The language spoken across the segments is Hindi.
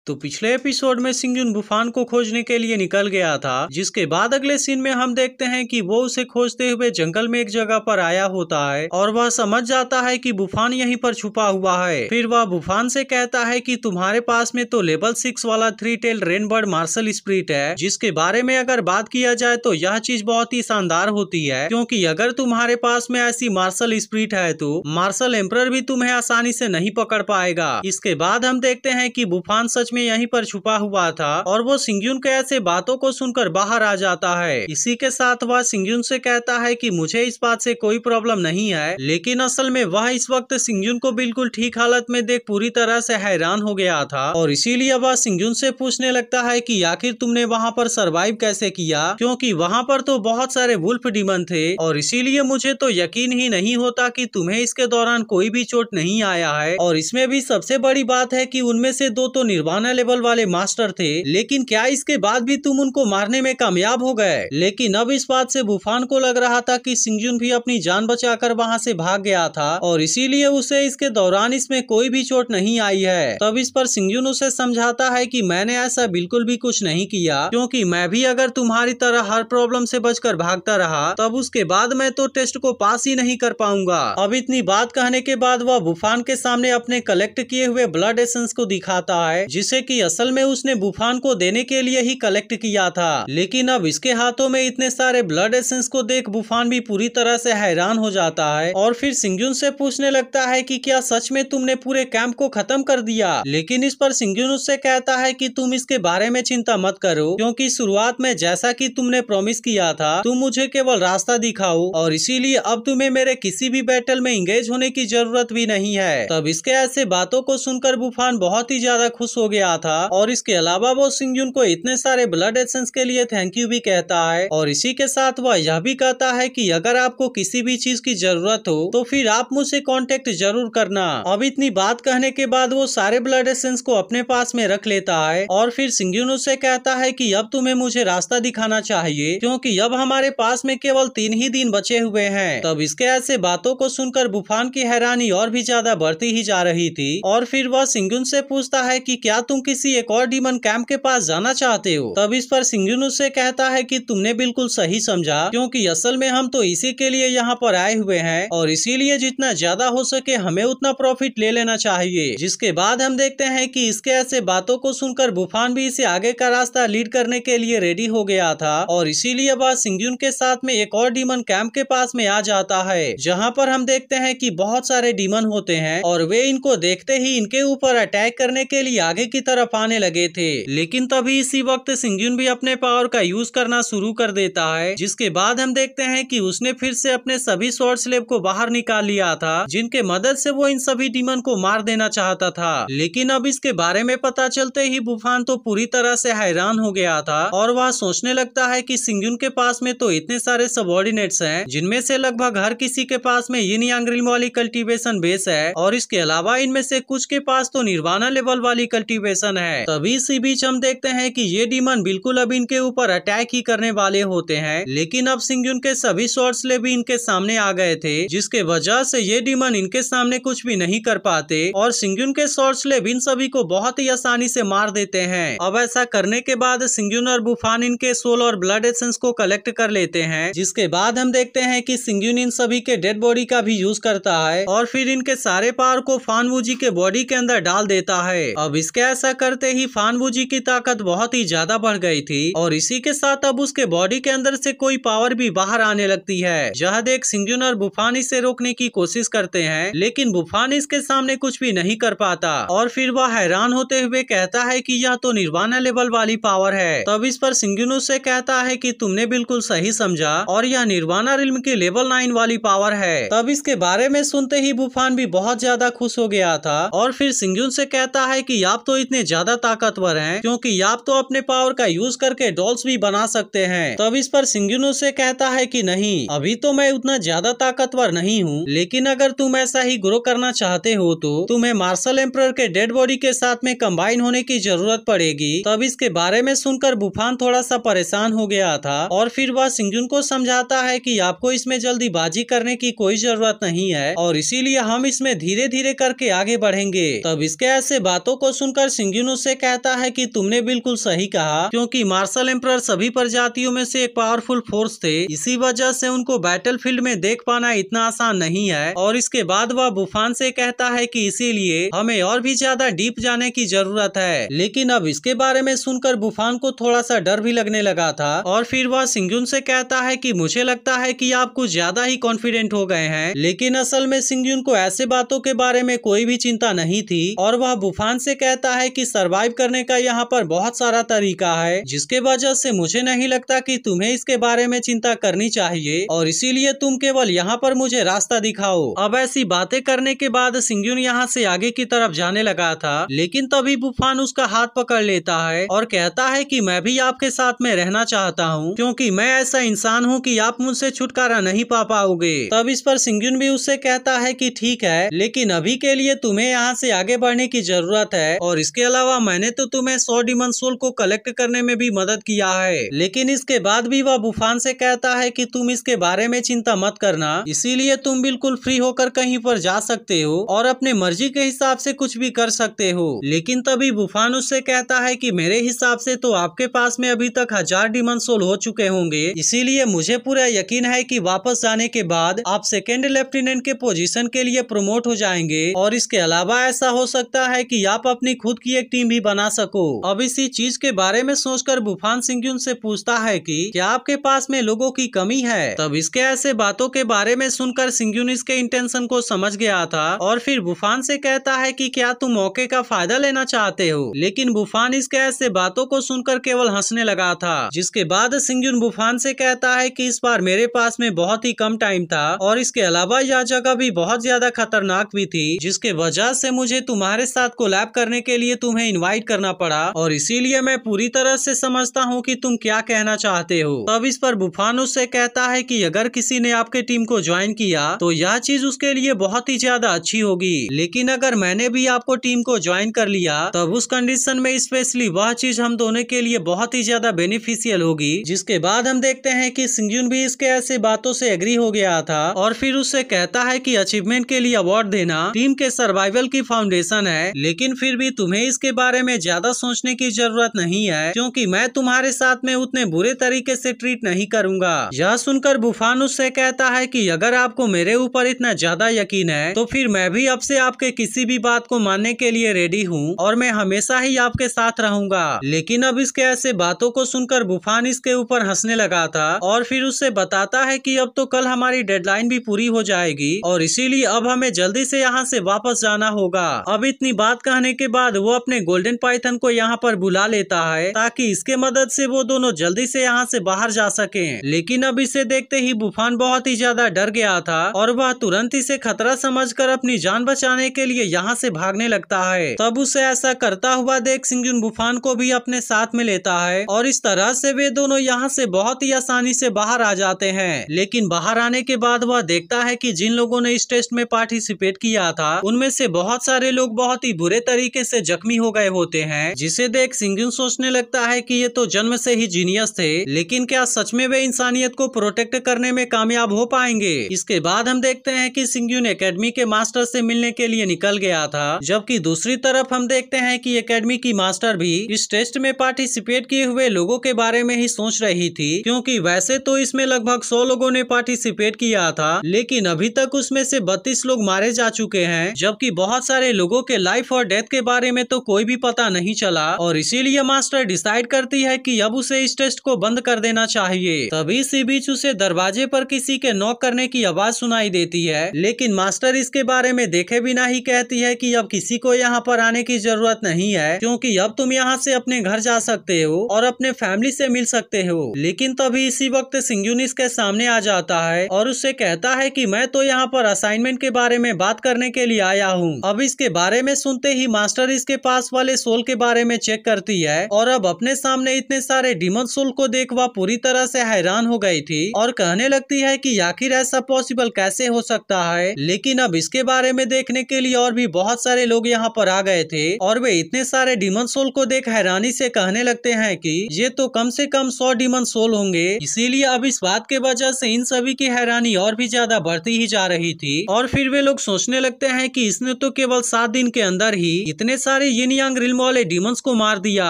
तो पिछले एपिसोड में सिंगजुन बुफान को खोजने के लिए निकल गया था, जिसके बाद अगले सीन में हम देखते हैं कि वो उसे खोजते हुए जंगल में एक जगह पर आया होता है और वह समझ जाता है कि बुफान यहीं पर छुपा हुआ है। फिर वह बुफान से कहता है कि तुम्हारे पास में तो लेवल 6 वाला 3 टेल रेनबर्ड मार्शल स्पिरिट है, जिसके बारे में अगर बात किया जाए तो यह चीज बहुत ही शानदार होती है, क्योंकि अगर तुम्हारे पास में ऐसी मार्शल स्पिरिट है तो मार्शल एम्परर भी तुम्हें आसानी से नहीं पकड़ पाएगा। इसके बाद हम देखते हैं कि बुफान सच में यहीं पर छुपा हुआ था और वो सिंगजुन के ऐसे बातों को सुनकर बाहर आ जाता है। इसी के साथ वह सिंगजुन से कहता है कि मुझे इस बात से कोई प्रॉब्लम नहीं है, लेकिन असल में वह इस वक्त सिंगजुन को बिल्कुल ठीक हालत में देख पूरी तरह से हैरान हो गया था और इसीलिए वह सिंगजुन से पूछने लगता है कि आखिर तुमने वहाँ पर सरवाइव कैसे किया, क्योंकि वहाँ पर तो बहुत सारे वुल्फ डीमन थे और इसीलिए मुझे तो यकीन ही नहीं होता कि तुम्हें इसके दौरान कोई भी चोट नहीं आया है। और इसमें भी सबसे बड़ी बात है कि उनमें से 2 तो निर्वाणा लेवल वाले मास्टर थे, लेकिन क्या इसके बाद भी तुम उनको मारने में कामयाब हो गए। लेकिन अब इस बात से बुफान को लग रहा था कि सिंगजुन भी अपनी जान बचाकर वहाँ से भाग गया था और इसीलिए उसे इसके दौरान इसमें कोई भी चोट नहीं आई है। तब इस पर सिंगजुन उसे समझाता है कि मैंने ऐसा बिल्कुल भी कुछ नहीं किया, क्योंकि मैं भी अगर तुम्हारी तरह हर प्रॉब्लम से बचकर भागता रहा तब उसके बाद मैं तो टेस्ट को पास ही नहीं कर पाऊंगा। अब इतनी बात कहने के बाद वह बुफान के सामने अपने कलेक्ट किए हुए ब्लड एसेंस को दिखाता है, जिसे कि असल में उसने बुफान को देने के लिए ही कलेक्ट किया था। लेकिन अब इसके हाथों में इतने सारे ब्लड एसेंस को देख बुफान भी पूरी तरह से हैरान हो जाता है और फिर सिंगजुन से पूछने लगता है कि क्या सच में तुमने पूरे कैंप को खत्म कर दिया। लेकिन इस पर सिंगजुन उससे कहता है कि तुम इसके बारे में चिंता मत करो, क्योंकि शुरुआत में जैसा कि तुमने प्रॉमिस किया था तुम मुझे केवल रास्ता दिखाओ और इसीलिए अब तुम्हें मेरे किसी भी बैटल में इंगेज होने की जरूरत भी नहीं है। तब इसके ऐसे बातों को सुनकर बुफान बहुत ही ज्यादा खुश हो गया था और इसके अलावा वो सिंगजुन को इतने सारे ब्लड एसेंस के लिए थैंक यू भी कहता है और इसी के साथ वह यह भी कहता है कि अगर आपको किसी भी चीज की जरूरत हो तो फिर आप मुझसे कांटेक्ट जरूर करना। अब इतनी बात कहने के बाद वो सारे ब्लड एसेंस को अपने पास में रख लेता है और फिर सिंगजुन उससे कहता है कि अब तुम्हें मुझे रास्ता दिखाना चाहिए, क्योंकि अब हमारे पास में केवल 3 ही दिन बचे हुए हैं। तब इसके ऐसे बातों को सुनकर बुफान की हैरानी और भी ज्यादा बढ़ती ही जा रही थी और फिर वह सिंगजुन से पूछता है कि क्या तुम किसी एक और डीमन कैंप के पास जाना चाहते हो। तब इस पर सिंगजुन उससे कहता है कि तुमने बिल्कुल सही समझा, क्योंकि असल में हम तो इसी के लिए यहाँ पर आए हुए हैं और इसीलिए जितना ज्यादा हो सके हमें उतना प्रॉफिट ले लेना चाहिए। जिसके बाद हम देखते हैं कि इसके ऐसे बातों को सुनकर बुफान भी इसे आगे का रास्ता लीड करने के लिए रेडी हो गया था और इसीलिए वह सिंगजुन के साथ में एक और डीमन कैंप के पास में आ जाता है, जहाँ पर हम देखते हैं कि बहुत सारे डीमन होते हैं और वे इनको देखते ही इनके ऊपर अटैक करने के लिए आगे की तरफ आने लगे थे। लेकिन तभी इसी वक्त सिंगजुन भी अपने पावर का यूज करना शुरू कर देता है, जिसके बाद हम देखते हैं कि उसने फिर से अपने सभी स्वॉर्ड स्लेव को बाहर निकाल लिया था, जिनके मदद से वो इन सभी डीमन को मार देना चाहता था। लेकिन अब इसके बारे में पता चलते ही बुफान तो पूरी तरह से हैरान हो गया था और वह सोचने लगता है कि सिंगजुन के पास में तो इतने सारे सबऑर्डिनेट्स हैं, जिनमें से लगभग हर किसी के पास में यिन यांग रिल्म वाली कल्टीवेशन बेस है और इसके अलावा इनमें से कुछ के पास तो निर्वाणा लेवल वाली कल्टीवेशन है। तभी इसी बीच हम देखते हैं कि ये डीमन बिल्कुल अब इनके ऊपर अटैक ही करने वाले होते हैं, लेकिन अब सिंगजुन के सभी स्वॉर्ड स्लेव भी इनके सामने आ गए थे, जिसके वजह से ये डीमन इनके सामने कुछ भी नहीं कर पाते और सिंगजुन के स्वॉर्ड स्लेव इन सभी को बहुत ही आसानी से मार देते हैं। अब ऐसा करने के बाद सिंगजुन और बुफान इनके सोल और ब्लड एसेंस को कलेक्ट कर लेते हैं, जिसके बाद हम देखते हैं कि सिंगजुन इन सभी के डेड बॉडी का भी यूज करता है और फिर इनके सारे पावर को फान वूजी के बॉडी के अंदर डाल देता है। अब इसके ऐसा करते ही फान वूजी की ताकत बहुत ही ज्यादा बढ़ गई थी और इसी के साथ अब उसके बॉडी के अंदर से कोई पावर भी बाहर आने लगती है। यह देख सिंगजुन और बुफान इसे रोकने की कोशिश करते हैं, लेकिन बुफान इसके सामने कुछ भी नहीं कर पाता और फिर वह हैरान होते हुए कहता है कि यह तो निर्वाणा लेवल वाली पावर है। तब इस पर सिंगजुन उससे कहता है कि तुमने बिल्कुल सही समझा और यह निर्वाणा रिल्म की लेवल 9 वाली पावर है। तब इसके बारे में सुनते ही बुफान भी बहुत ज्यादा खुश हो गया था और फिर सिंगजुन से कहता है कि आप तो इतने ज्यादा ताकतवर हैं, क्योंकि आप तो अपने पावर का यूज करके डॉल्स भी बना सकते हैं। तब इस पर सिंगजुन उससे कहता है कि नहीं, अभी तो मैं उतना ज्यादा ताकतवर नहीं हूँ, लेकिन अगर तुम ऐसा ही ग्रो करना चाहते हो तो तुम्हें मार्शल एम्परर के डेड बॉडी के साथ में कंबाइन होने की जरूरत पड़ेगी। तब इसके बारे में सुनकर बुफान थोड़ा सा परेशान हो गया था और फिर वह सिंगजुन को समझाता है कि आपको इसमें जल्दीबाजी करने की कोई जरूरत नहीं है और इसीलिए हम इसमें धीरे धीरे करके आगे बढ़ेंगे। तब इसके ऐसे बातों को सुनकर सिंग्युन उससे कहता है कि तुमने बिल्कुल सही कहा, क्योंकि मार्शल एम्परर सभी प्रजातियों में से एक पावरफुल फोर्स थे, इसी वजह से उनको बैटलफील्ड में देख पाना इतना आसान नहीं है। और इसके बाद वह बुफान से कहता है कि इसीलिए हमें और भी ज्यादा डीप जाने की जरूरत है। लेकिन अब इसके बारे में सुनकर बुफान को थोड़ा सा डर भी लगने लगा था और फिर वह सिंग्युन से कहता है कि मुझे लगता है कि आप कुछ ज्यादा ही कॉन्फिडेंट हो गए हैं। लेकिन असल में सिंग्युन को ऐसे बातों के बारे में कोई भी चिंता नहीं थी और वह बुफान से कहता है कि सरवाइव करने का यहाँ पर बहुत सारा तरीका है, जिसके वजह से मुझे नहीं लगता कि तुम्हें इसके बारे में चिंता करनी चाहिए और इसीलिए तुम केवल यहाँ पर मुझे रास्ता दिखाओ। अब ऐसी बातें करने के बाद सिंग्युन यहाँ से आगे की तरफ जाने लगा था, लेकिन तभी बुफान उसका हाथ पकड़ लेता है और कहता है कि मैं भी आपके साथ में रहना चाहता हूँ, क्योंकि मैं ऐसा इंसान हूँ कि आप मुझसे छुटकारा नहीं पा पाओगे। तब इस पर सिंग्युन भी उससे कहता है कि ठीक है, लेकिन अभी के लिए तुम्हें यहाँ से आगे बढ़ने की जरूरत है और इसके अलावा मैंने तो तुम्हें 100 डीमन सोल को कलेक्ट करने में भी मदद किया है। लेकिन इसके बाद भी वह बुफान से कहता है कि तुम इसके बारे में चिंता मत करना, इसीलिए तुम बिल्कुल फ्री होकर कहीं पर जा सकते हो और अपने मर्जी के हिसाब से कुछ भी कर सकते हो। लेकिन तभी बुफान उससे कहता है कि मेरे हिसाब से तो आपके पास में अभी तक 1000 डीमन सोल हो चुके होंगे, इसीलिए मुझे पूरा यकीन है कि वापस जाने के बाद आप सेकेंड लेफ्टिनेंट के पोजीशन के लिए प्रमोट हो जाएंगे और इसके अलावा ऐसा हो सकता है कि आप अपनी खुद की एक टीम भी बना सको। अब इसी चीज के बारे में सोचकर बुफान सिंग्युन से पूछता है कि क्या आपके पास में लोगों की कमी है। तब इसके ऐसे बातों के बारे में सुनकर सिंग्युन इसके इंटेंशन को समझ गया था और फिर बुफान से कहता है कि क्या तुम मौके का फायदा लेना चाहते हो। लेकिन बुफान इसके ऐसे बातों को सुनकर केवल हंसने लगा था, जिसके बाद सिंग्युन बुफान से कहता है कि इस बार मेरे पास में बहुत ही कम टाइम था और इसके अलावा यह जगह भी बहुत ज्यादा खतरनाक भी थी, जिसके वजह से मुझे तुम्हारे साथ कोलैब करने के लिए तुम्हें इनवाइट करना पड़ा और इसीलिए मैं पूरी तरह से समझता हूँ कि तुम क्या कहना चाहते हो। तब इस पर बुफान उससे कहता है कि अगर किसी ने आपके टीम को ज्वाइन किया तो यह चीज उसके लिए बहुत ही ज्यादा अच्छी होगी, लेकिन अगर मैंने भी आपको टीम को ज्वाइन कर लिया तब उस कंडीशन में स्पेशली वह चीज हम दोनों के लिए बहुत ही ज्यादा बेनिफिशियल होगी। जिसके बाद हम देखते हैं कि सिंग्युन भी इसके ऐसे बातों से एग्री हो गया था और फिर उससे कहता है कि अचीवमेंट के लिए अवार्ड देना टीम के सर्वाइवल की फाउंडेशन है, लेकिन फिर भी तुम्हें इसके बारे में ज्यादा सोचने की जरूरत नहीं है, क्योंकि मैं तुम्हारे साथ में उतने बुरे तरीके से ट्रीट नहीं करूंगा। यह सुनकर बुफान उससे कहता है कि अगर आपको मेरे ऊपर इतना ज्यादा यकीन है तो फिर मैं भी अब से आपके किसी भी बात को मानने के लिए रेडी हूँ और मैं हमेशा ही आपके साथ रहूंगा। लेकिन अब इसके ऐसे बातों को सुनकर बुफान इसके ऊपर हंसने लगा था और फिर उससे बताता है कि अब तो कल हमारी डेडलाइन भी पूरी हो जाएगी और इसीलिए अब हमें जल्दी से यहाँ से वापस जाना होगा। अब इतनी बात कहने के बाद वो अपने गोल्डन पाइथन को यहाँ पर बुला लेता है ताकि इसके मदद से वो दोनों जल्दी से यहाँ से बाहर जा सकें। लेकिन अब इसे देखते ही बुफान बहुत ही ज्यादा डर गया था और वह तुरंत इसे खतरा समझकर अपनी जान बचाने के लिए यहाँ से भागने लगता है। तब उसे ऐसा करता हुआ देख सिंग्युन बुफान को भी अपने साथ में लेता है और इस तरह से वे दोनों यहाँ से बहुत ही आसानी से बाहर आ जाते हैं। लेकिन बाहर आने के बाद वह देखता है कि जिन लोगों ने इस टेस्ट में पार्टिसिपेट किया था उनमें से बहुत सारे लोग बहुत ही बुरे तरीके से जख्मी हो गए होते हैं, जिसे देख सिंग्युन सोचने लगता है कि ये तो जन्म से ही जीनियस थे, लेकिन क्या सच में वे इंसानियत को प्रोटेक्ट करने में कामयाब हो पाएंगे। इसके बाद हम देखते हैं कि सिंग्युन एकेडमी के मास्टर से मिलने के लिए निकल गया था, जबकि दूसरी तरफ हम देखते हैं कि एकेडमी की मास्टर भी इस टेस्ट में पार्टिसिपेट किए हुए लोगों के बारे में ही सोच रही थी, क्योंकि वैसे तो इसमें लगभग 100 लोगों ने पार्टिसिपेट किया था, लेकिन अभी तक उसमें से 32 लोग मारे जा चुके हैं, जबकि बहुत सारे लोगों के लाइफ और डेथ के बारे में तो कोई भी पता नहीं चला और इसीलिए मास्टर डिसाइड करती है कि अब उसे इस टेस्ट को बंद कर देना चाहिए। तभी इसी बीच उसे दरवाजे पर किसी के नॉक करने की आवाज सुनाई देती है, लेकिन मास्टर इसके बारे में देखे बिना ही कहती है कि अब किसी को यहाँ पर आने की जरूरत नहीं है, क्योंकि अब तुम यहाँ से अपने घर जा सकते हो और अपने फैमिली से मिल सकते हो। लेकिन तभी इसी वक्त सिंग्युन इसके सामने आ जाता है और उससे कहता है कि मैं तो यहाँ पर असाइनमेंट के बारे में बात करने के लिए आया हूँ। अब इसके बारे में सुनते ही मास्टर इसके पास वाले सोल के बारे में चेक करती है और अब अपने सामने इतने सारे डीमन सोल को देख वह पूरी तरह से हैरान हो गई थी और कहने लगती है कि आखिर ऐसा पॉसिबल कैसे हो सकता है। लेकिन अब इसके बारे में देखने के लिए और भी बहुत सारे लोग यहाँ पर आ गए थे और वे इतने सारे डीमन सोल को देख हैरानी से कहने लगते हैं कि ये तो कम से कम 100 डीमन सोल होंगे। इसीलिए अब इस बात के वजह से इन सभी की हैरानी और भी ज्यादा बढ़ती ही जा रही थी और फिर वे लोग सोचने लगते हैं कि इसने तो केवल 7 दिन के अंदर ही इतने सारे सारे यिन यांग रिल्म वाले डीमंस को मार दिया।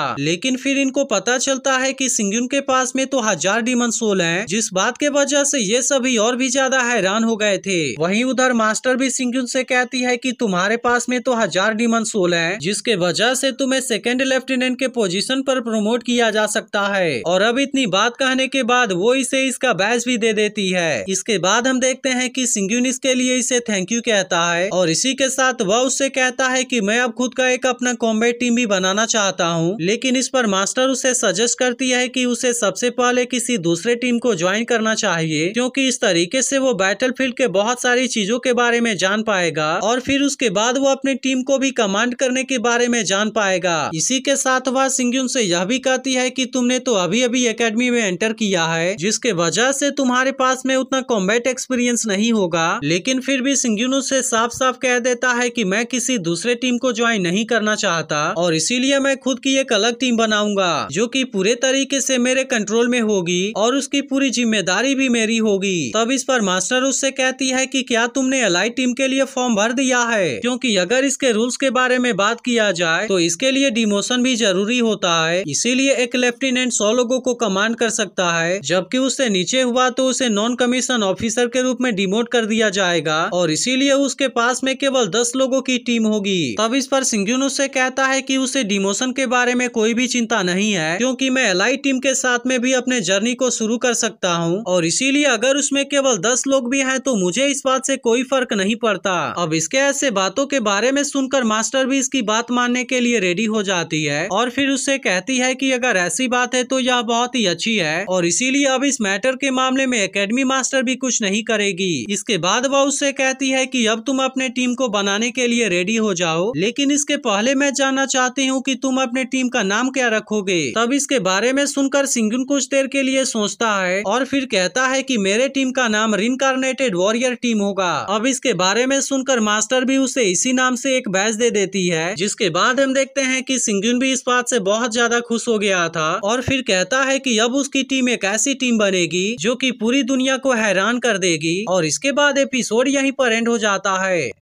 लेकिन फिर इनको पता चलता है कि सिंग्युन के पास में तो 1000 डीमन सोल हैं, जिस बात के वजह से ये सभी और भी ज्यादा हैरान हो गए थे। वहीं उधर मास्टर भी सिंग्युन से कहती है कि तुम्हारे पास में तो 1000 डीमन सोल हैं, जिसके वजह से तुम्हें सेकंड लेफ्टिनेंट के पोजीशन पर प्रमोट किया जा सकता है। और अब इतनी बात कहने के बाद वो इसे इसका बैज भी दे देती है। इसके बाद हम देखते हैं कि सिंग्युन इसके लिए इसे थैंक यू कहता है और इसी के साथ वह उससे कहता है कि मैं अब खुद का एक अपना कॉम्बैट टीम भी बनाना चाहता हूँ। लेकिन इस पर मास्टर उसे सजेस्ट करती है कि उसे सबसे पहले किसी दूसरे टीम को ज्वाइन करना चाहिए, क्योंकि इस तरीके से वो बैटलफील्ड के बहुत सारी चीजों के बारे में जान पाएगा और फिर उसके बाद वो अपनी टीम को भी कमांड करने के बारे में जान पाएगा। इसी के साथ वह सिंग्युन से यह भी कहती है कि तुमने तो अभी अभी एकेडमी में एंटर किया है, जिसके वजह से तुम्हारे पास में उतना कॉम्बैट एक्सपीरियंस नहीं होगा। लेकिन फिर भी सिंग्युन उससे साफ साफ कह देता है कि मैं किसी दूसरे टीम को ज्वाइन नहीं करना चाहता और इसीलिए मैं खुद की एक अलग टीम बनाऊंगा, जो कि पूरे तरीके से मेरे कंट्रोल में होगी और उसकी पूरी जिम्मेदारी भी मेरी होगी। तब इस पर मास्टर उससे कहती है कि क्या तुमने एलाइट टीम के लिए फॉर्म भर दिया है, क्योंकि अगर इसके रूल्स के बारे में बात किया जाए तो इसके लिए डिमोशन भी जरूरी होता है। इसीलिए एक लेफ्टिनेंट 100 लोगों को कमांड कर सकता है, जबकि उससे नीचे हुआ तो उसे नॉन कमीशन ऑफिसर के रूप में डिमोट कर दिया जाएगा और इसीलिए उसके पास में केवल 10 लोगों की टीम होगी। तब इस पर सिंग्युन उससे कहता है कि उसे डिमोशन के बारे में कोई भी चिंता नहीं है, क्योंकि मैं एलाइट टीम के साथ में भी अपने जर्नी को शुरू कर सकता हूँ और इसीलिए अगर उसमें केवल 10 लोग भी हैं तो मुझे इस बात से कोई फर्क नहीं पड़ता। अब इसके ऐसे बातों के बारे में सुनकर मास्टर भी इसकी बात मानने के लिए रेडी हो जाती है और फिर उससे कहती है कि अगर ऐसी बात है तो यह बहुत ही अच्छी है और इसीलिए अब इस मैटर के मामले में एकेडमी मास्टर भी कुछ नहीं करेगी। इसके बाद वह उससे कहती है कि अब तुम अपने टीम को बनाने के लिए रेडी हो जाओ, लेकिन इसके पहले मैं जानना चाहती हूँ कि तुम अपने टीम का नाम क्या रखोगे। तब इसके बारे में सुनकर सिंग्युन कुछ देर के लिए सोचता है और फिर कहता है कि मेरे टीम का नाम रिइंकार्नेटेड वॉरियर टीम होगा। अब इसके बारे में सुनकर मास्टर भी उसे इसी नाम से एक बैज दे देती है, जिसके बाद हम देखते हैं कि सिंग्युन भी इस बात से बहुत ज्यादा खुश हो गया था और फिर कहता है कि अब उसकी टीम एक ऐसी टीम बनेगी जो कि पूरी दुनिया को हैरान कर देगी। और इसके बाद एपिसोड यहीं पर एंड हो जाता है।